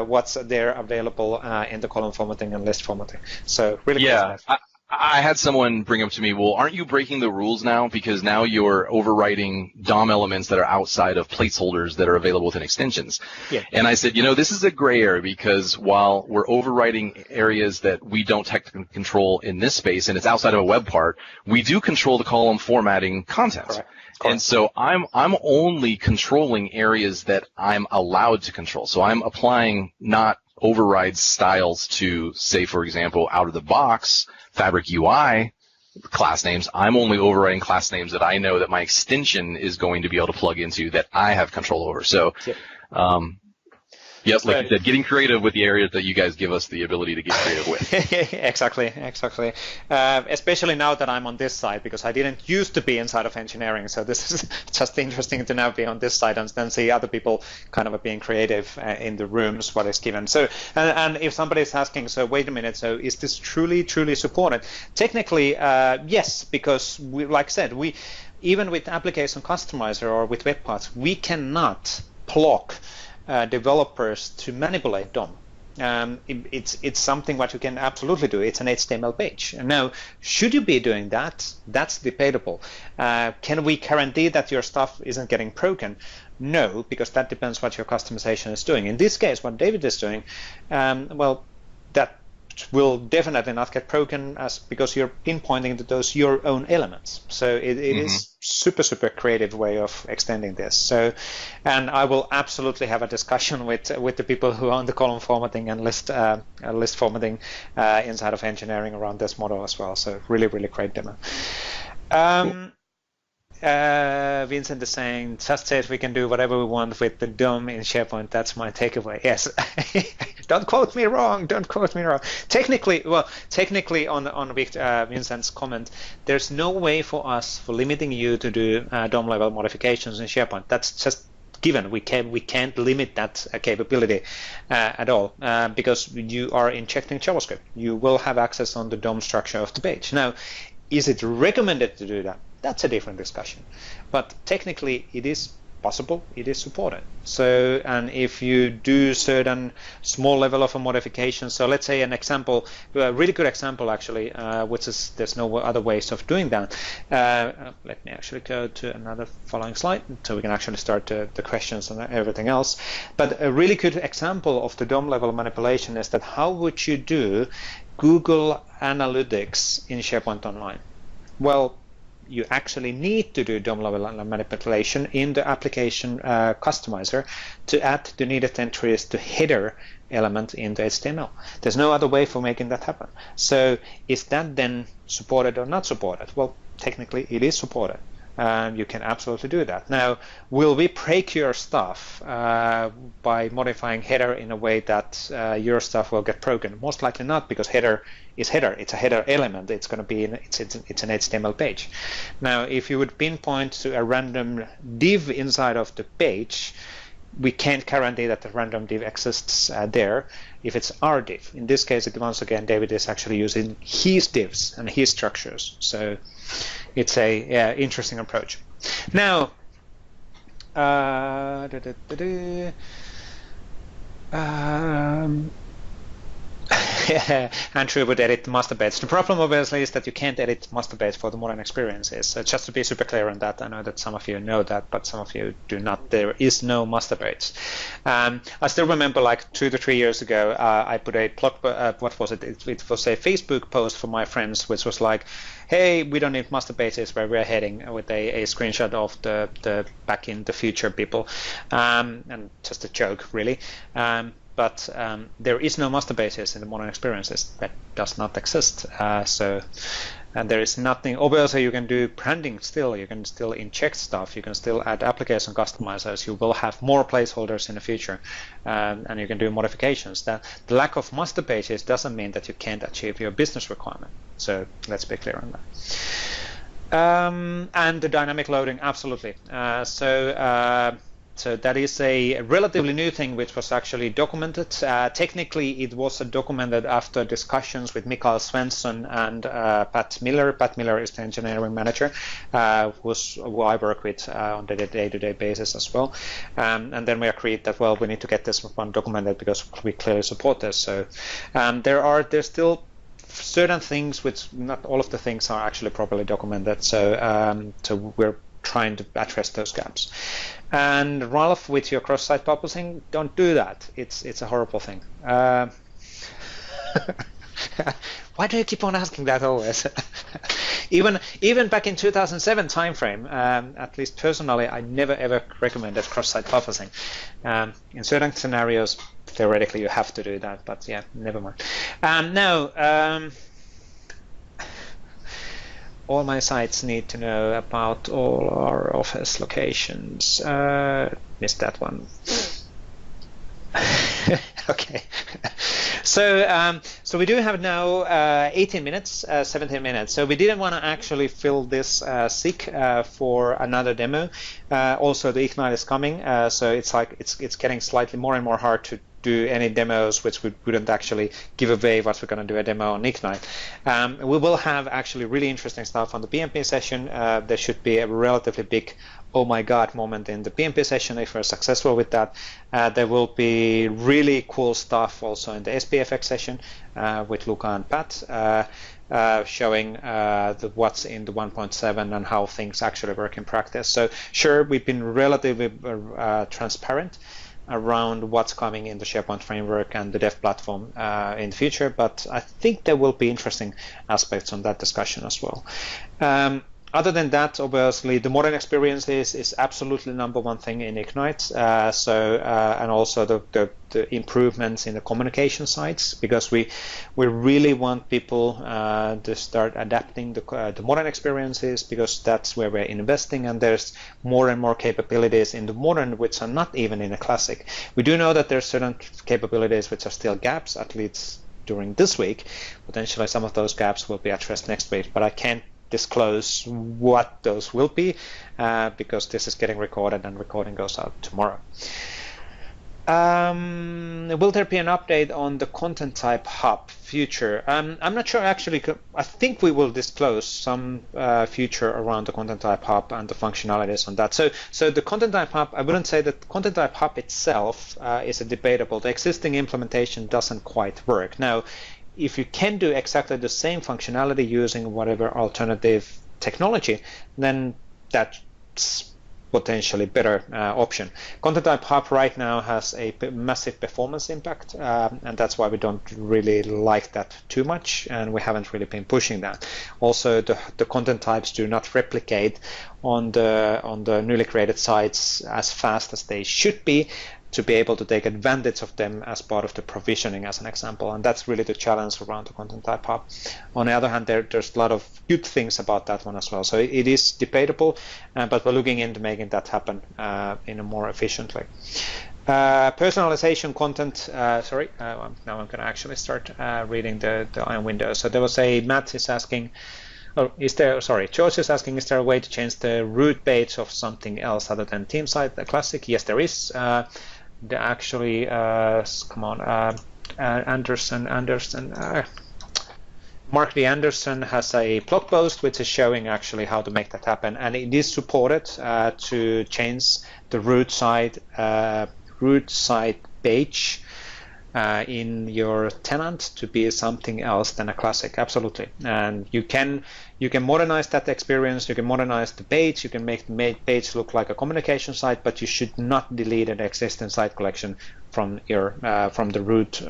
what's there available in the column formatting and list formatting. So really cool stuff. I had someone bring up to me, well, aren't you breaking the rules now, because now you're overwriting DOM elements that are outside of placeholders that are available within extensions? Yeah. And I said, this is a gray area, because while we're overwriting areas that we don't technically control in this space, and it's outside of a web part, we do control the column formatting content. Correct. And so I'm only controlling areas that I'm allowed to control. So I'm applying not override styles to, say, for example, out of the box Fabric UI class names. I'm only overriding class names that I know that my extension is going to be able to plug into, that I have control over. So, yes, like you said, getting creative with the areas that you guys give us the ability to get creative with. Exactly. Especially now that I'm on this side, because I didn't used to be inside of engineering. So this is just interesting to now be on this side and then see other people kind of being creative in the rooms, what is given. So, and if somebody's asking, so wait a minute, so is this truly supported? Technically, yes, because like I said, even with application customizer or with web parts, we cannot block developers to manipulate DOM. It's something what you can absolutely do. It's an HTML page. And now, should you be doing that? That's debatable. Can we guarantee that your stuff isn't getting broken? No, because that depends what your customization is doing. In this case, what David is doing, well, that will definitely not get broken because you're pinpointing to those your own elements. So it is super creative way of extending this. So, and I will absolutely have a discussion with the people who own the column formatting and list formatting inside of engineering around this model as well. So really great demo. Cool. Vincent is saying, just says we can do whatever we want with the DOM in SharePoint. That's my takeaway. Yes. Don't quote me wrong. Don't quote me wrong. Technically, on Vincent's comment, there's no way for us for limiting you to do DOM level modifications in SharePoint. That's just given. We can't limit that capability at all because you are injecting JavaScript. You will have access on the DOM structure of the page. Now, is it recommended to do that? That's a different discussion. But technically, it is possible. It is supported. So, and if you do certain small level of a modification, so let's say an example, a really good example actually, which is there's no other ways of doing that. Let me actually go to another following slide so we can actually start the questions and everything else. But a really good example of the DOM level manipulation is that how would you do Google Analytics in SharePoint Online? Well, you actually need to do DOM level manipulation in the application customizer to add the needed entries to header element in the HTML. There's no other way for making that happen. So is that then supported or not supported? Well, technically it is supported. You can absolutely do that. Now, will we break your stuff by modifying header in a way that your stuff will get broken? Most likely not, because header is header. It's a header element. It's going to be it's an HTML page. Now, if you would pinpoint to a random div inside of the page, we can't guarantee that the random div exists there if it's our div. In this case, once again, David is actually using his divs and his structures. So it's a interesting approach. Now, Andrew would edit master pages. The problem obviously is that you can't edit master pages for the modern experiences. So just to be super clear on that, I know that some of you know that, but some of you do not. There is no master page. I still remember like 2 to 3 years ago, I put a blog, what was it? It was a Facebook post for my friends, which was like, hey, we don't need master pages where we're heading, with a screenshot of the back in the future people, and just a joke really. But there is no master bases in the modern experiences. That does not exist. And there is nothing. Obviously, you can do branding still. You can still inject stuff. You can still add application customizers. You will have more placeholders in the future, and you can do modifications. The lack of master pages doesn't mean that you can't achieve your business requirement. So let's be clear on that. And the dynamic loading, absolutely. So that is a relatively new thing which was actually documented. Technically, it was documented after discussions with Mikael Svensson and Pat Miller. Pat Miller is the engineering manager, who I work with on a day-to-day basis as well. And then we agreed that, well, we need to get this one documented because we clearly support this. So there's still certain things which not all of the things are actually properly documented. So we're trying to address those gaps. And Ralph, with your cross-site publishing, don't do that. It's a horrible thing. Why do you keep on asking that always? even back in 2007 timeframe, at least personally, I never ever recommended cross-site publishing. In certain scenarios, theoretically, you have to do that, but yeah, never mind. Now. All my sites need to know about all our office locations. Missed that one. Okay. So we do have now 18 minutes, 17 minutes. So we didn't want to actually fill this SIG for another demo. Also, the Ignite is coming, so it's like it's getting slightly more and more hard to do any demos which we wouldn't actually give away what we're going to do a demo on Ignite. We will have actually really interesting stuff on the PMP session. There should be a relatively big oh my god moment in the PMP session if we're successful with that. There will be really cool stuff also in the SPFX session with Luca and Pat, showing what's in the 1.7 and how things actually work in practice. So sure, we've been relatively transparent around what's coming in the SharePoint framework and the dev platform in the future, but I think there will be interesting aspects on that discussion as well. Other than that, obviously, the modern experiences is absolutely number one thing in Ignite. And also the improvements in the communication sides, because we really want people to start adapting the modern experiences, because that's where we're investing, and there's more and more capabilities in the modern which are not even in a classic. We do know that there's certain capabilities which are still gaps, at least during this week. Potentially some of those gaps will be addressed next week, but I can't disclose what those will be because this is getting recorded and recording goes out tomorrow. Will there be an update on the content type hub future? I'm not sure actually. I think we will disclose some future around the content type hub and the functionalities on that. So the content type hub, I wouldn't say that content type hub itself is a debatable. The existing implementation doesn't quite work. Now, if you can do exactly the same functionality using whatever alternative technology, then that's potentially better option. Content type hub right now has a massive performance impact, and that's why we don't really like that too much, and we haven't really been pushing that. Also, the content types do not replicate on the newly created sites as fast as they should be, to be able to take advantage of them as part of the provisioning, as an example. And that's really the challenge around the content type hub. On the other hand, there's a lot of good things about that one as well. So it is debatable, but we're looking into making that happen in a more efficiently. Personalization content, now I'm going to actually start reading the Iron window. So there was Matt is asking, George is asking, is there a way to change the root page of something else other than Team Site Classic? Yes, there is. Anderson, Mark D. Anderson has a blog post which is showing actually how to make that happen, and it is supported to change the root site page in your tenant to be something else than a classic. Absolutely. And you can modernize that experience, you can modernize the page, you can make the page look like a communication site, but you should not delete an existing site collection from your from the root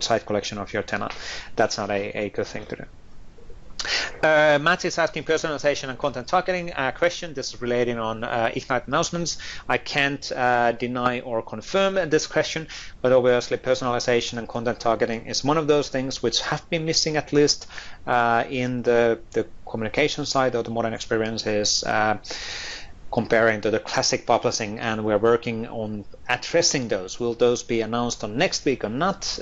site collection of your tenant. That's not a good thing to do. Matt is asking personalization and content targeting question. This is relating on Ignite announcements. I can't deny or confirm this question, but obviously personalization and content targeting is one of those things which have been missing, at least in the communication side of the modern experiences, comparing to the classic publishing, and we're working on addressing those. Will those be announced on next week or not?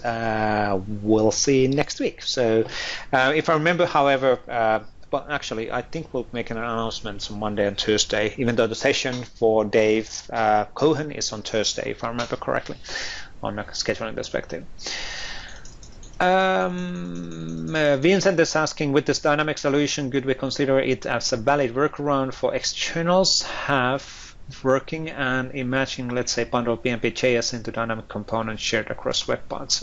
We'll see next week. So if I remember, however, but actually I think we'll make an announcement on Monday and Tuesday, even though the session for Dave Cohen is on Thursday, if I remember correctly, on a scheduling perspective. Vincent is asking, with this dynamic solution, could we consider it as a valid workaround for externals have working and imagine, let's say, bundle PMP.js into dynamic components shared across web parts?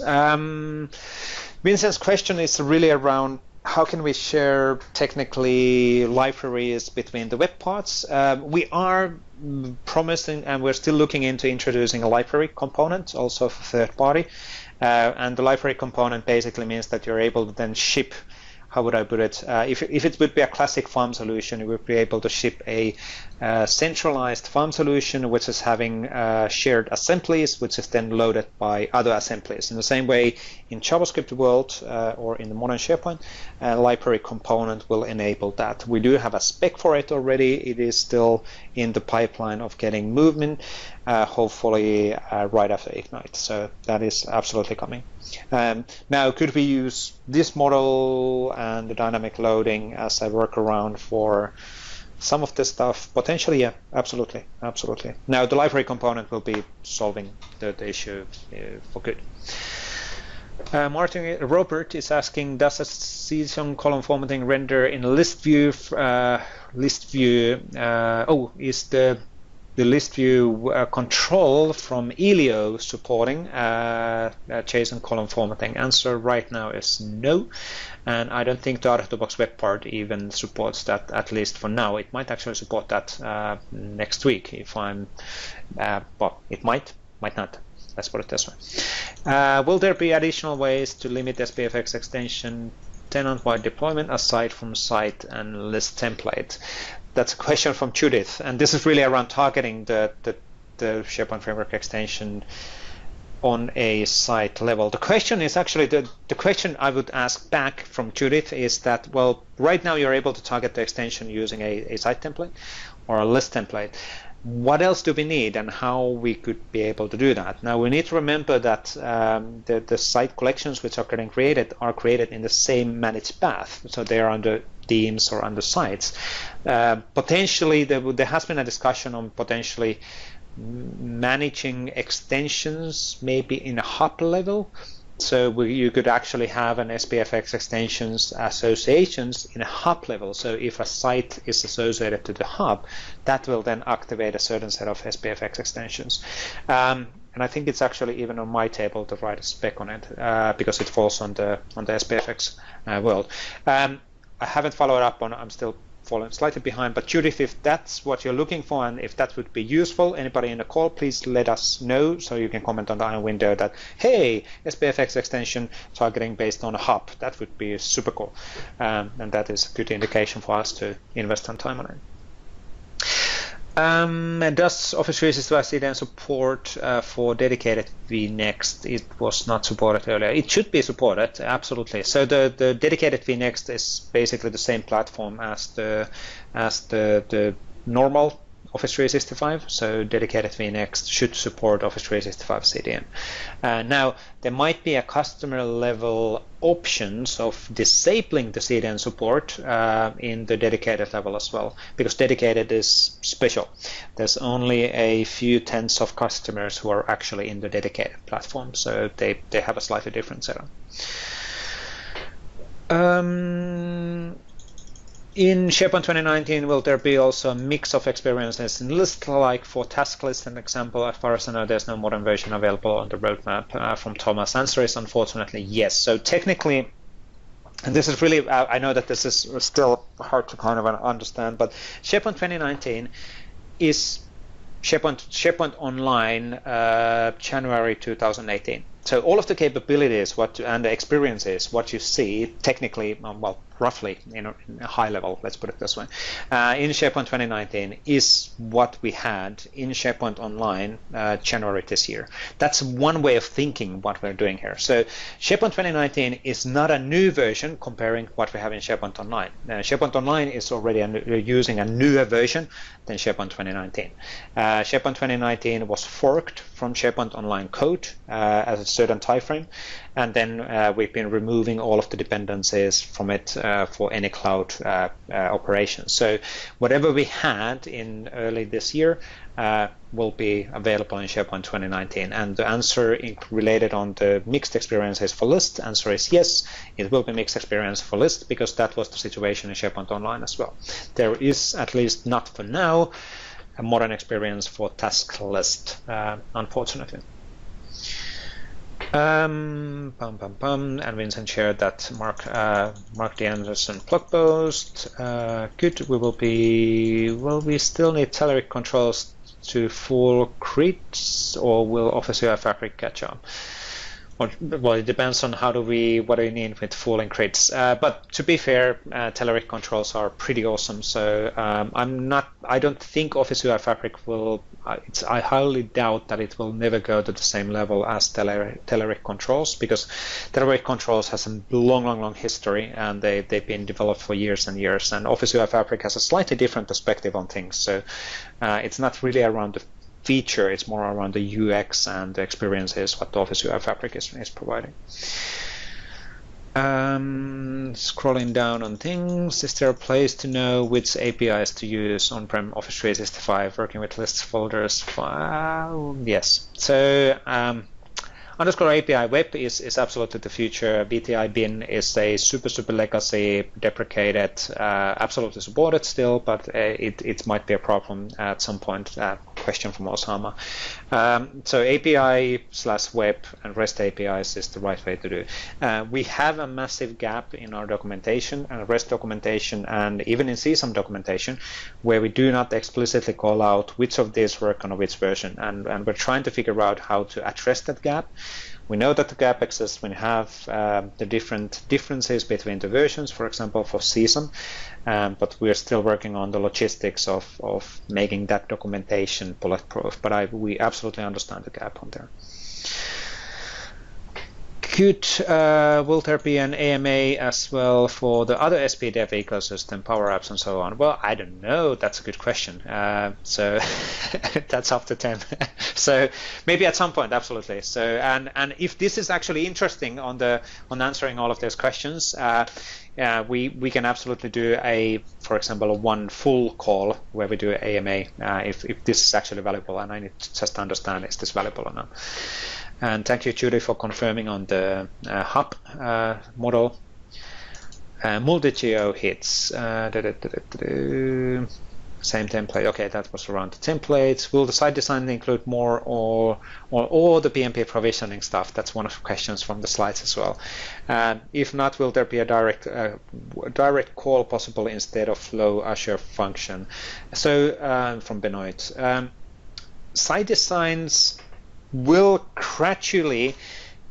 Vincent's question is really around how can we share technically libraries between the web parts. We are promising, and we're still looking into introducing a library component also for third party. And the library component basically means that you're able to then ship, how would I put it? If it would be a classic farm solution, you would be able to ship a centralized farm solution which is having shared assemblies, which is then loaded by other assemblies. In the same way, in JavaScript world or in the modern SharePoint, library component will enable that. We do have a spec for it already. It is still in the pipeline of getting movement, hopefully right after Ignite. So that is absolutely coming. Now, could we use this model and the dynamic loading as a workaround for some of this stuff, potentially, yeah, absolutely. Now, the library component will be solving the issue for good. Martin Robert is asking, does a season column formatting render in list view? Is the list view control from Elio supporting JSON column formatting? Answer right now is no, and I don't think the out-of-the-box web part even supports that, at least for now. It might actually support that next week if I'm, well, it might not. Let's put it this way. Will there be additional ways to limit SPFX extension tenant-wide deployment aside from site and list template? That's a question from Judith, and this is really around targeting the SharePoint Framework extension on a site level. The question is actually, the question I would ask back from Judith is that, well, right now you're able to target the extension using a site template or a list template. What else do we need, and how we could be able to do that? Now, we need to remember that the site collections which are getting created in the same managed path, so they are under themes or under sites. Potentially, there has been a discussion on potentially managing extensions maybe in a hub level. So you could actually have an SPFX extensions associations in a hub level. So if a site is associated to the hub, that will then activate a certain set of SPFX extensions. And I think it's actually even on my table to write a spec on it because it falls on the SPFX world. I haven't followed up on. I'm still falling slightly behind, but Judith, if that's what you're looking for and if that would be useful, anybody in the call, please let us know, so you can comment on the iron window that, hey, SPFX extension targeting based on a hub, that would be super cool, and that is a good indication for us to invest some time on it. Does Office 365 CDN support for dedicated vNext? It was not supported earlier. It should be supported, absolutely. So the dedicated vNext is basically the same platform as the normal Office 365. So dedicated vNext should support Office 365 CDN. Now, there might be a customer level options of disabling the CDN support in the dedicated level as well, because dedicated is special. There's only a few tens of customers who are actually in the dedicated platform, so they have a slightly different setup. In SharePoint 2019, will there be also a mix of experiences in list, like for task list, an example? As far as I know, there's no modern version available on the roadmap from Thomas. Answer is unfortunately yes. So technically, and this is really, I know that this is still hard to kind of understand, but SharePoint 2019 is SharePoint Online January 2018. So all of the capabilities and the experiences, what you see technically, well, roughly in a high level, let's put it this way, in SharePoint 2019 is what we had in SharePoint Online January this year. That's one way of thinking what we're doing here. So SharePoint 2019 is not a new version comparing what we have in SharePoint Online. SharePoint Online is already using a newer version than SharePoint 2019. SharePoint 2019 was forked from SharePoint Online code as a certain time frame, and then we've been removing all of the dependencies from it for any cloud operations. So whatever we had in early this year will be available in SharePoint 2019. And the answer related on the mixed experiences for list, answer is yes, it will be mixed experience for list, because that was the situation in SharePoint Online as well. There is, at least not for now, a modern experience for task list, unfortunately. And Vincent shared that Mark D. Anderson blog post. Good. Will we still need Telerik controls to full crits, or will Office UI Fabric catch up? Well, it depends on what do you need with full and crits. But to be fair, Telerik controls are pretty awesome. So I don't think Office UI Fabric will. I highly doubt that it will never go to the same level as Telerik controls, because Telerik controls has a long history, and they've been developed for years and years. And Office UI Fabric has a slightly different perspective on things. So it's not really around the feature, it's more around the UX and the experiences what the Office UI Fabric is providing. Scrolling down on things, is there a place to know which APIs to use on-prem Office 365 working with lists, folders? Yes. So underscore API web is absolutely the future. BTI bin is a super legacy, deprecated, absolutely supported still, but it might be a problem at some point. Question from Osama. So API/web and REST APIs is the right way to do. We have a massive gap in our documentation and REST documentation, and even in CSAM documentation, where we do not explicitly call out which of these work on which version, and we're trying to figure out how to address that gap. We know that the gap exists when you have the differences between the versions, for example, for CSAM, but we're still working on the logistics of making that documentation bulletproof. But we absolutely understand the gap on there. Good. Will there be an AMA as well for the other SPDev ecosystem, Power Apps, and so on? Well, I don't know. That's a good question. So that's up to Tim. So maybe at some point, absolutely. So and if this is actually interesting on answering all of those questions, we can absolutely do for example, one full call where we do AMA if this is actually valuable, and I need to just understand is this valuable or not. And thank you, Judy, for confirming on the hub model. Multi-geo hits. Same template. Okay, that was around the templates. Will the site design include more or all the PnP provisioning stuff? That's one of the questions from the slides as well. If not, will there be a direct call possible instead of flow Azure function? So from Benoit, site designs will gradually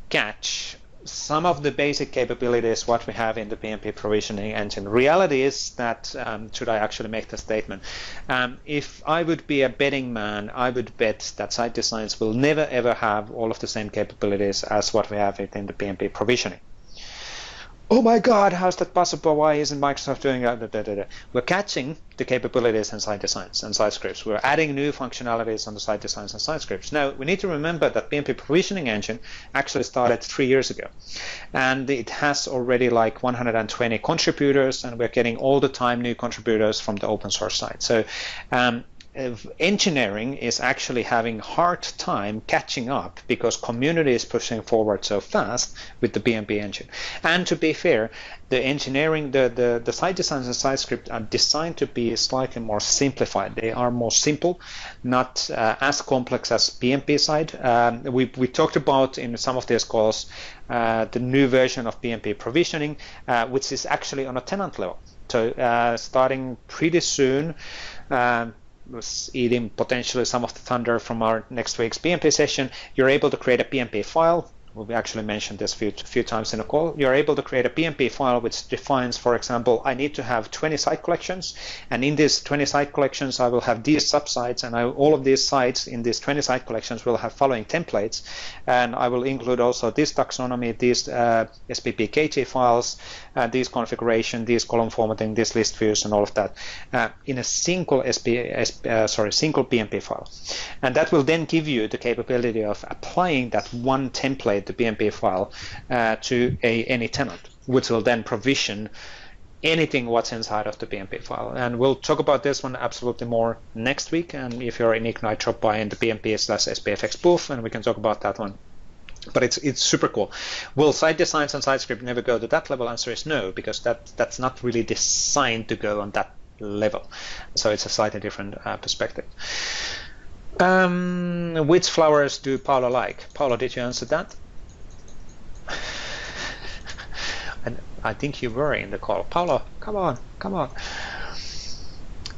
catch some of the basic capabilities what we have in the PnP provisioning engine. Reality is that, should I actually make the statement, if I would be a betting man, I would bet that site designs will never ever have all of the same capabilities as what we have in the PnP provisioning. Oh my God, how's that possible? Why isn't Microsoft doing that? We're catching the capabilities in site designs and site scripts. We're adding new functionalities on the site designs and site scripts. Now, we need to remember that PnP provisioning engine actually started 3 years ago. And it has already like 120 contributors, and we're getting all the time new contributors from the open source side. So engineering is actually having hard time catching up because community is pushing forward so fast with the PnP engine. And to be fair, the engineering, the site designs and site script are designed to be slightly more simplified. They are more simple, not as complex as PnP side. We talked about in some of these calls the new version of PnP provisioning, which is actually on a tenant level. So starting pretty soon, was eating potentially some of the thunder from our next week's PnP session, you're able to create a PnP file. We actually mentioned this a few times in the call. You're able to create a PnP file which defines, for example, I need to have 20 site collections, and in these 20 site collections I will have these subsites, and all of these sites in these 20 site collections will have following templates, and I will include also this taxonomy, these SPP KT files, these configuration, these column formatting, this list views, and all of that in a single single PnP file. And that will then give you the capability of applying that one template, the PnP file, to any tenant, which will then provision anything what's inside of the PnP file. And we'll talk about this one absolutely more next week. And if you're in Ignite, drop by in the PnP/SPFX booth, and we can talk about that one. But it's super cool. Will site designs and site script never go to that level? Answer is no, because that's not really designed to go on that level. So it's a slightly different perspective. Which flowers do Paolo like? Paolo, did you answer that? And I think you were in the call. Paolo, come on.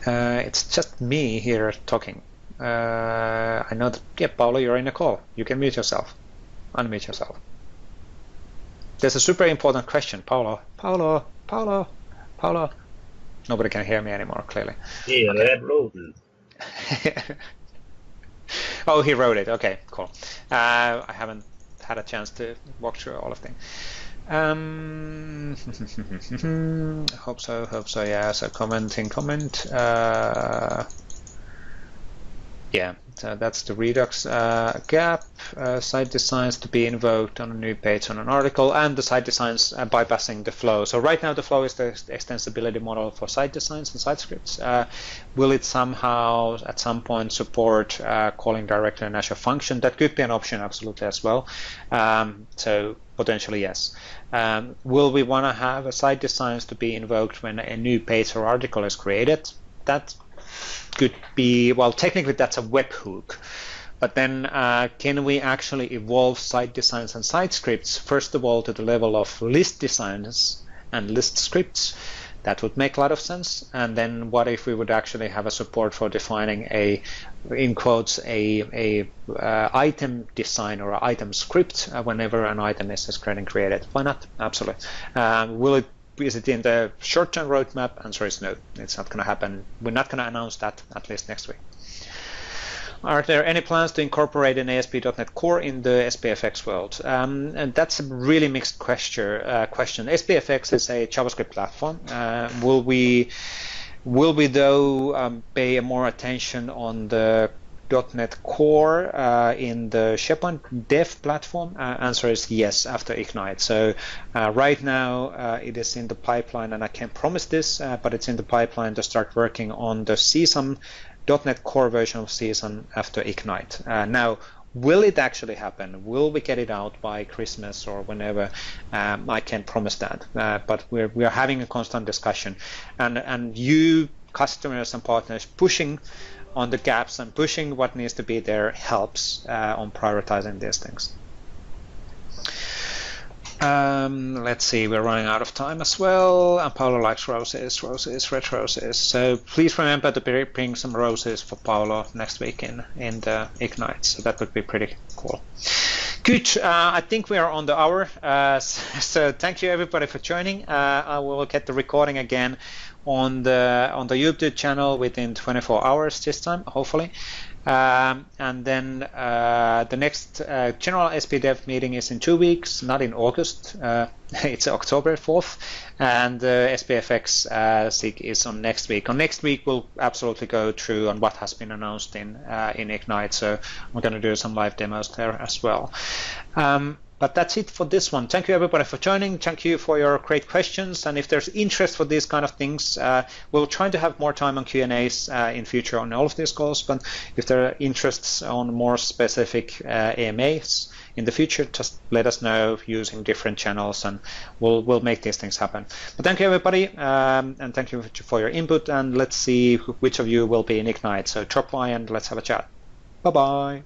It's just me here talking. I know that, yeah, Paolo, you're in a call. You can mute yourself. Unmute yourself. There's a super important question. Paolo. Nobody can hear me anymore, clearly. Yeah, okay. Oh, he wrote it. Okay, cool. I haven't had a chance to walk through all of them. Hope so. Yeah. So comment. Yeah, so that's the Redux gap, site designs to be invoked on a new page on an article, and the site designs bypassing the flow. So right now the flow is the extensibility model for site designs and site scripts. Will it somehow at some point support calling directly an Azure function? That could be an option absolutely as well. So potentially yes. Will we want to have a site designs to be invoked when a new page or article is created? That could be, well, technically that's a webhook, but then can we actually evolve site designs and site scripts first of all to the level of list designs and list scripts? That would make a lot of sense. And then what if we would actually have a support for defining a, in quotes, a item design or an item script whenever an item is created? Why not? Absolutely. Is it in the short-term roadmap? Answer is no. It's not going to happen. We're not going to announce that at least next week. Are there any plans to incorporate an ASP.NET Core in the SPFX world? And that's a really mixed question. SPFX is a JavaScript platform. Will we though pay more attention on the .NET Core in the SharePoint Dev platform? Answer is yes after Ignite. So right now it is in the pipeline, and I can't promise this, but it's in the pipeline to start working on the CSUM .NET Core version of CSUM after Ignite. Now, will it actually happen? Will we get it out by Christmas or whenever? I can't promise that, but we are having a constant discussion, and you customers and partners pushing on the gaps and pushing what needs to be there helps on prioritizing these things. Let's see, we're running out of time as well. And Paolo likes roses, red roses. So please remember to bring some roses for Paolo next week in the Ignite. So that would be pretty cool. Good. I think we are on the hour. So thank you everybody for joining. I will get the recording again on the YouTube channel within 24 hours this time, hopefully. And then the next general SP Dev meeting is in 2 weeks, not in August. It's October 4th, and the SPFX SIG is on next week. On next week, we'll absolutely go through on what has been announced in Ignite. So we're going to do some live demos there as well. But that's it for this one. Thank you everybody for joining. Thank you for your great questions. And if there's interest for these kind of things, we'll try to have more time on Q&As in future on all of these calls. But if there are interests on more specific AMAs in the future, just let us know using different channels, and we'll make these things happen. But thank you everybody, and thank you for your input. And let's see which of you will be in Ignite. So drop by and let's have a chat. Bye-bye.